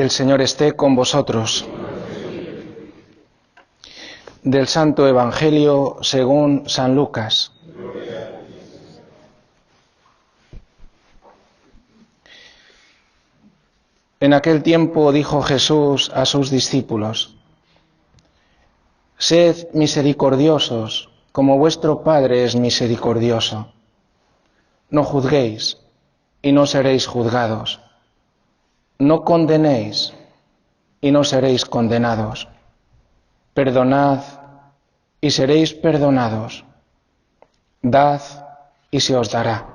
El Señor esté con vosotros. Del Santo Evangelio según San Lucas. En aquel tiempo dijo Jesús a sus discípulos: Sed misericordiosos, como vuestro Padre es misericordioso. No juzguéis, y no seréis juzgados. No condenéis, y no seréis condenados. Perdonad, y seréis perdonados. Dad, y se os dará.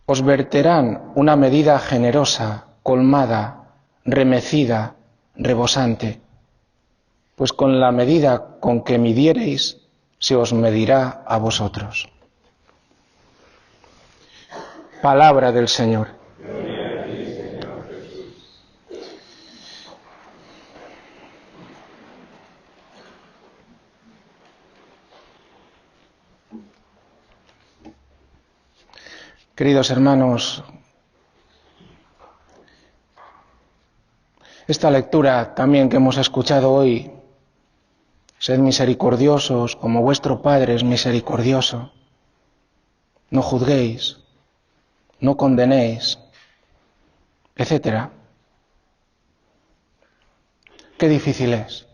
Os verterán una medida generosa, colmada, remecida, rebosante. Pues con la medida con que midiereis, se os medirá a vosotros. Palabra del Señor. Queridos hermanos, esta lectura también que hemos escuchado hoy, sed misericordiosos como vuestro Padre es misericordioso, no juzguéis, no condenéis, etc. Qué difícil es.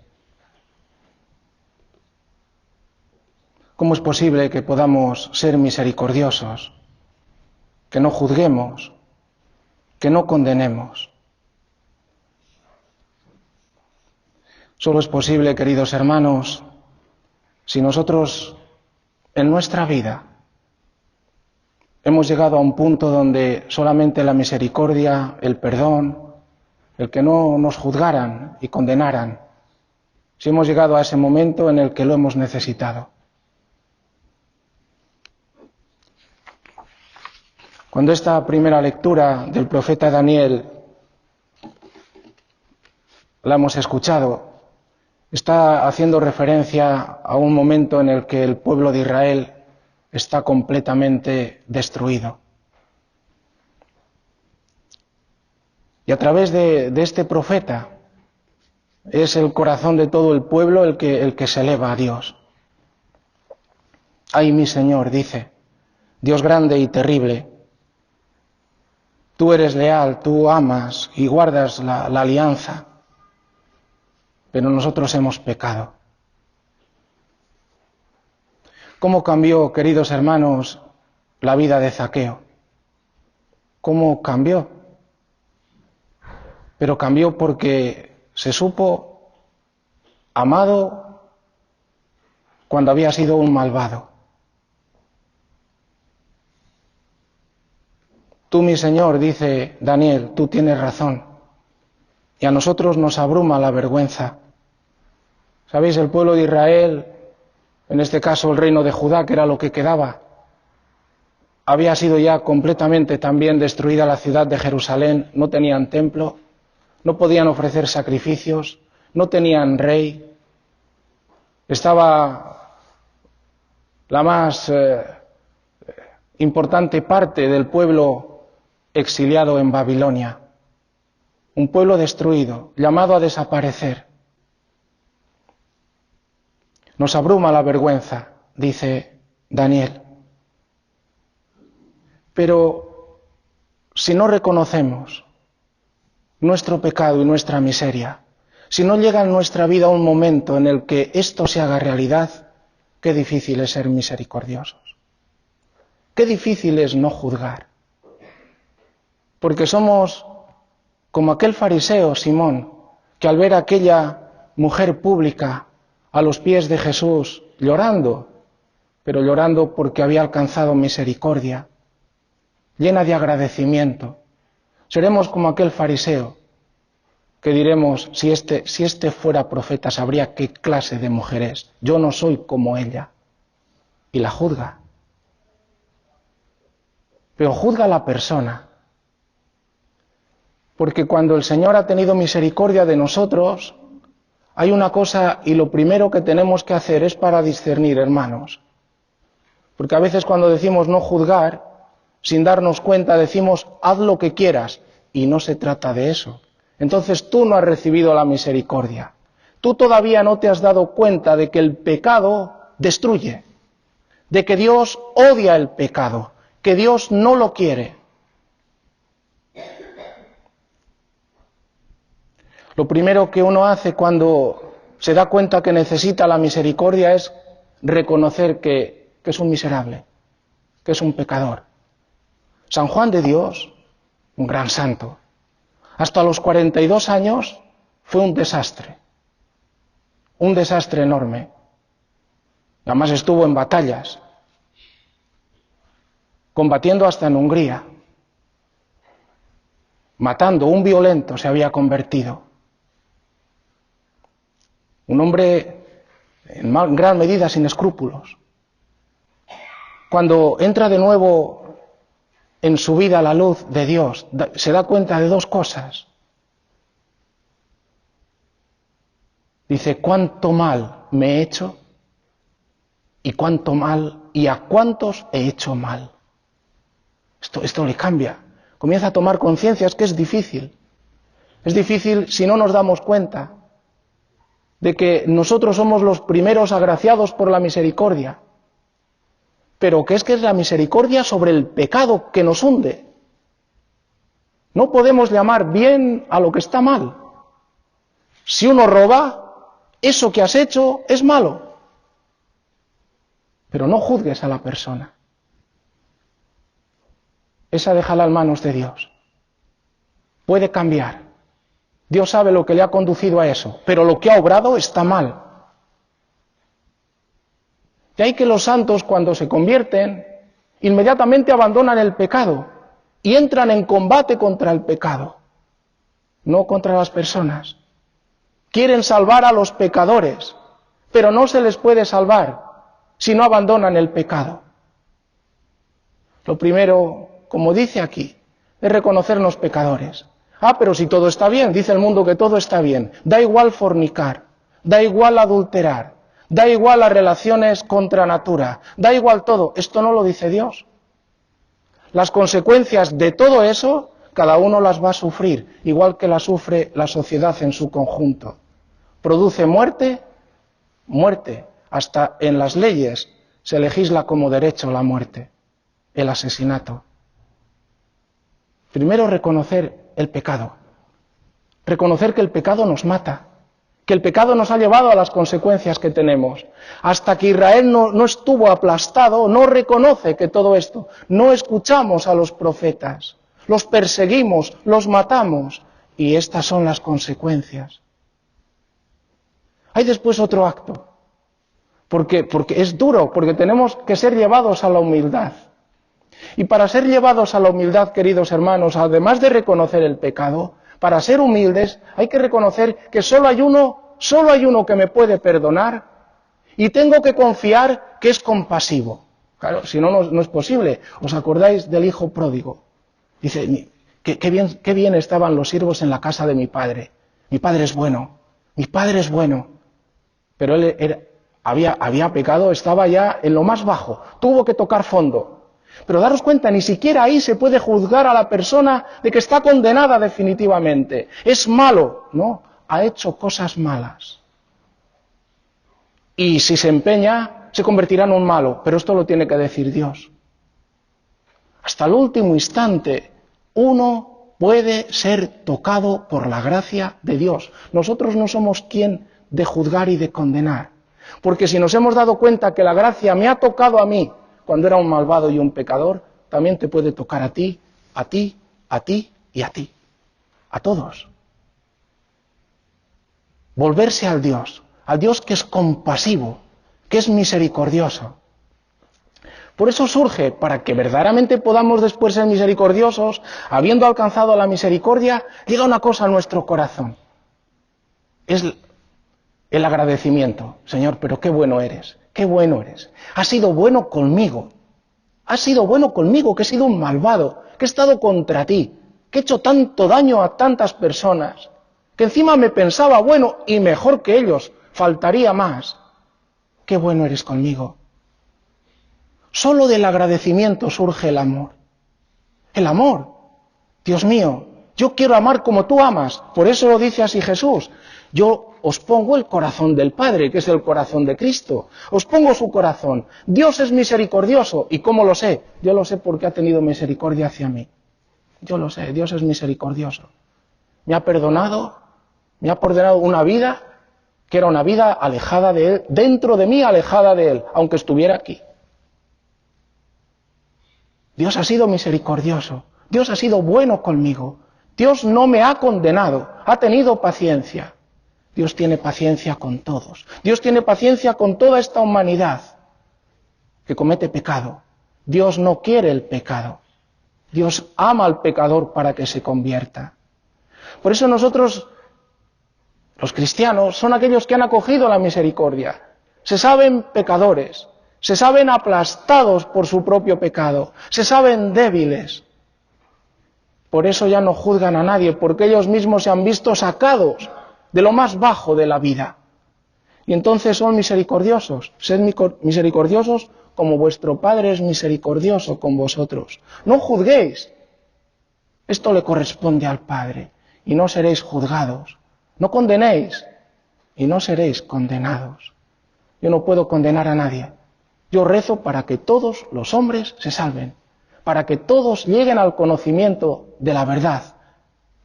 ¿Cómo es posible que podamos ser misericordiosos, que no juzguemos, que no condenemos? Solo es posible, queridos hermanos, si nosotros en nuestra vida hemos llegado a un punto donde solamente la misericordia, el perdón, el que no nos juzgaran y condenaran, si hemos llegado a ese momento en el que lo hemos necesitado. Cuando esta primera lectura del profeta Daniel la hemos escuchado, está haciendo referencia a un momento en el que el pueblo de Israel está completamente destruido. Y a través de este profeta es el corazón de todo el pueblo el que se eleva a Dios. Ay, mi Señor, dice, Dios grande y terrible, tú eres leal, tú amas y guardas la alianza, pero nosotros hemos pecado. ¿Cómo cambió, queridos hermanos, la vida de Zaqueo? ¿Cómo cambió? Pero cambió porque se supo amado cuando había sido un malvado. Tú, mi Señor, dice Daniel, tú tienes razón. Y a nosotros nos abruma la vergüenza. ¿Sabéis? El pueblo de Israel, en este caso el reino de Judá, que era lo que quedaba, había sido ya completamente también destruida la ciudad de Jerusalén, no tenían templo, no podían ofrecer sacrificios, no tenían rey. Estaba la más importante parte del pueblo exiliado en Babilonia, un pueblo destruido, llamado a desaparecer. Nos abruma la vergüenza, dice Daniel. Pero si no reconocemos nuestro pecado y nuestra miseria, si no llega en nuestra vida un momento en el que esto se haga realidad, qué difícil es ser misericordiosos. Qué difícil es no juzgar. Porque somos como aquel fariseo Simón, que al ver a aquella mujer pública a los pies de Jesús llorando, pero llorando porque había alcanzado misericordia, llena de agradecimiento, seremos como aquel fariseo que diremos, si este fuera profeta, sabría qué clase de mujer es. Yo no soy como ella. Y la juzga. Pero juzga a la persona. Porque cuando el Señor ha tenido misericordia de nosotros, hay una cosa, y lo primero que tenemos que hacer es para discernir, hermanos. Porque a veces cuando decimos no juzgar, sin darnos cuenta decimos haz lo que quieras, y no se trata de eso. entonces tú no has recibido la misericordia. Tú todavía no te has dado cuenta de que el pecado destruye, de que Dios odia el pecado, que Dios no lo quiere. Lo primero que uno hace cuando se da cuenta que necesita la misericordia es reconocer que es un miserable, que es un pecador. San Juan de Dios, un gran santo, hasta los 42 años fue un desastre enorme. Además estuvo en batallas, combatiendo hasta en Hungría, matando, un violento se había convertido. Un hombre en gran medida sin escrúpulos. Cuando entra de nuevo en su vida la luz de Dios, se da cuenta de dos cosas. Dice, cuánto mal me he hecho y cuánto mal y a cuántos he hecho mal. Esto le cambia. Comienza a tomar conciencia, es que es difícil. Es difícil si no nos damos cuenta de que nosotros somos los primeros agraciados por la misericordia, pero que es la misericordia sobre el pecado que nos hunde. No podemos llamar bien a lo que está mal. Si uno roba, eso que has hecho es malo. Pero no juzgues a la persona. Esa déjala en manos de Dios. Puede cambiar. Dios sabe lo que le ha conducido a eso, pero lo que ha obrado está mal. De ahí que los santos, cuando se convierten, inmediatamente abandonan el pecado y entran en combate contra el pecado, no contra las personas. Quieren salvar a los pecadores, pero no se les puede salvar si no abandonan el pecado. Lo primero, como dice aquí, es reconocernos pecadores. Pero si todo está bien, dice el mundo que todo está bien. Da igual fornicar, da igual adulterar, da igual las relaciones contra natura, da igual todo. Esto no lo dice Dios. Las consecuencias de todo eso, cada uno las va a sufrir, igual que las sufre la sociedad en su conjunto. Produce muerte, muerte. Hasta en las leyes se legisla como derecho la muerte, el asesinato. Primero reconocer el pecado. Reconocer que el pecado nos mata, que el pecado nos ha llevado a las consecuencias que tenemos. Hasta que Israel no estuvo aplastado, no reconoce que todo esto, no escuchamos a los profetas, los perseguimos, los matamos, y estas son las consecuencias. Hay después otro acto, porque es duro, porque tenemos que ser llevados a la humildad. Y para ser llevados a la humildad, queridos hermanos, además de reconocer el pecado, para ser humildes hay que reconocer que solo hay uno que me puede perdonar y tengo que confiar que es compasivo. Claro, si no, no es posible. ¿Os acordáis del hijo pródigo? Dice, qué bien estaban los siervos en la casa de mi padre. Mi padre es bueno, mi padre es bueno. Pero él había pecado, estaba ya en lo más bajo, tuvo que tocar fondo. Pero daros cuenta, ni siquiera ahí se puede juzgar a la persona de que está condenada definitivamente. Es malo, ¿no? Ha hecho cosas malas. Y si se empeña, se convertirá en un malo. Pero esto lo tiene que decir Dios. Hasta el último instante, uno puede ser tocado por la gracia de Dios. Nosotros no somos quien de juzgar y de condenar. Porque si nos hemos dado cuenta que la gracia me ha tocado a mí, cuando era un malvado y un pecador, también te puede tocar a ti, a ti, a ti y a ti. A todos. Volverse al Dios que es compasivo, que es misericordioso. Por eso surge, para que verdaderamente podamos después ser misericordiosos, habiendo alcanzado la misericordia, llega una cosa a nuestro corazón. Es el agradecimiento. Señor, pero qué bueno eres. Qué bueno eres. Has sido bueno conmigo. Has sido bueno conmigo, que he sido un malvado, que he estado contra ti, que he hecho tanto daño a tantas personas, que encima me pensaba bueno y mejor que ellos, faltaría más. Qué bueno eres conmigo. Solo del agradecimiento surge el amor. El amor. Dios mío, Yo quiero amar como tú amas. Por eso lo dice así Jesús. Yo os pongo el corazón del Padre, que es el corazón de Cristo. Os pongo su corazón. Dios es misericordioso. ¿Y cómo lo sé? Yo lo sé porque ha tenido misericordia hacia mí. Yo lo sé, Dios es misericordioso. Me ha perdonado una vida que era una vida alejada de Él, dentro de mí alejada de Él, aunque estuviera aquí. Dios ha sido misericordioso. Dios ha sido bueno conmigo. Dios no me ha condenado, ha tenido paciencia. Dios tiene paciencia con todos. Dios tiene paciencia con toda esta humanidad que comete pecado. Dios no quiere el pecado. Dios ama al pecador para que se convierta. Por eso nosotros, los cristianos, son aquellos que han acogido la misericordia. Se saben pecadores, se saben aplastados por su propio pecado, se saben débiles. Por eso ya no juzgan a nadie, porque ellos mismos se han visto sacados de lo más bajo de la vida. Y entonces son misericordiosos. Sed misericordiosos como vuestro Padre es misericordioso con vosotros. No juzguéis. Esto le corresponde al Padre. Y no seréis juzgados. No condenéis. Y no seréis condenados. Yo no puedo condenar a nadie. Yo rezo para que todos los hombres se salven. Para que todos lleguen al conocimiento de la verdad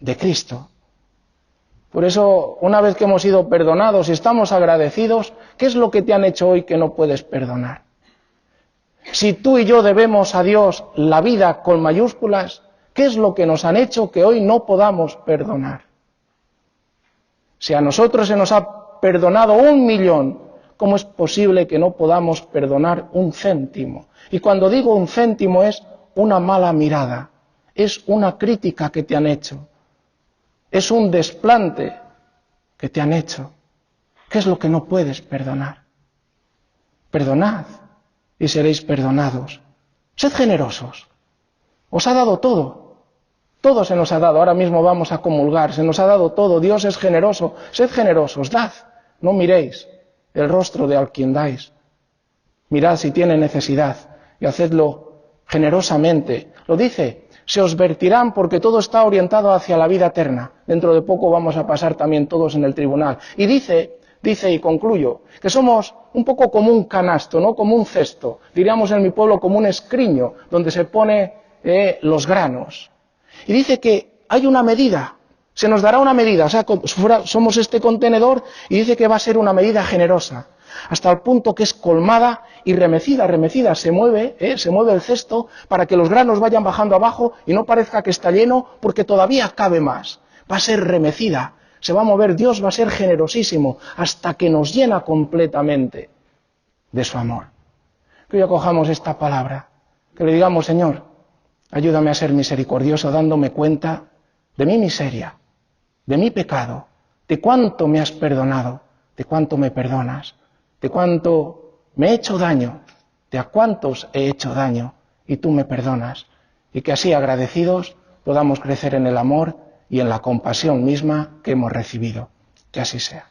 de Cristo. Por eso, una vez que hemos sido perdonados y estamos agradecidos, ¿qué es lo que te han hecho hoy que no puedes perdonar? Si tú y yo debemos a Dios la vida con mayúsculas, ¿qué es lo que nos han hecho que hoy no podamos perdonar? Si a nosotros se nos ha perdonado 1.000.000, ¿cómo es posible que no podamos perdonar 1 céntimo? Y cuando digo 1 céntimo es una mala mirada, es una crítica que te han hecho, es un desplante que te han hecho. ¿Qué es lo que no puedes perdonar? Perdonad y seréis perdonados. Sed generosos. Os ha dado todo. Todo se nos ha dado. Ahora mismo vamos a comulgar. Se nos ha dado todo. Dios es generoso. Sed generosos. Dad. No miréis el rostro de al quien dais. Mirad si tiene necesidad y hacedlo generosamente. Lo dice. Se os vertirán porque todo está orientado hacia la vida eterna. Dentro de poco vamos a pasar también todos en el tribunal. Y dice y concluyo, que somos un poco como un canasto, ¿no? Como un cesto. Diríamos en mi pueblo como un escriño donde se pone los granos. Y dice que hay una medida. Se nos dará una medida. O sea, somos este contenedor y dice que va a ser una medida generosa. Hasta el punto que es colmada y remecida, se mueve el cesto para que los granos vayan bajando abajo y no parezca que está lleno porque todavía cabe más. Va a ser remecida, se va a mover, Dios va a ser generosísimo hasta que nos llena completamente de su amor. Que hoy acojamos esta palabra, que le digamos, Señor, ayúdame a ser misericordioso dándome cuenta de mi miseria, de mi pecado, de cuánto me has perdonado, de cuánto me perdonas, de cuánto me he hecho daño, de a cuántos he hecho daño y tú me perdonas. Y que así agradecidos podamos crecer en el amor y en la compasión misma que hemos recibido. Que así sea.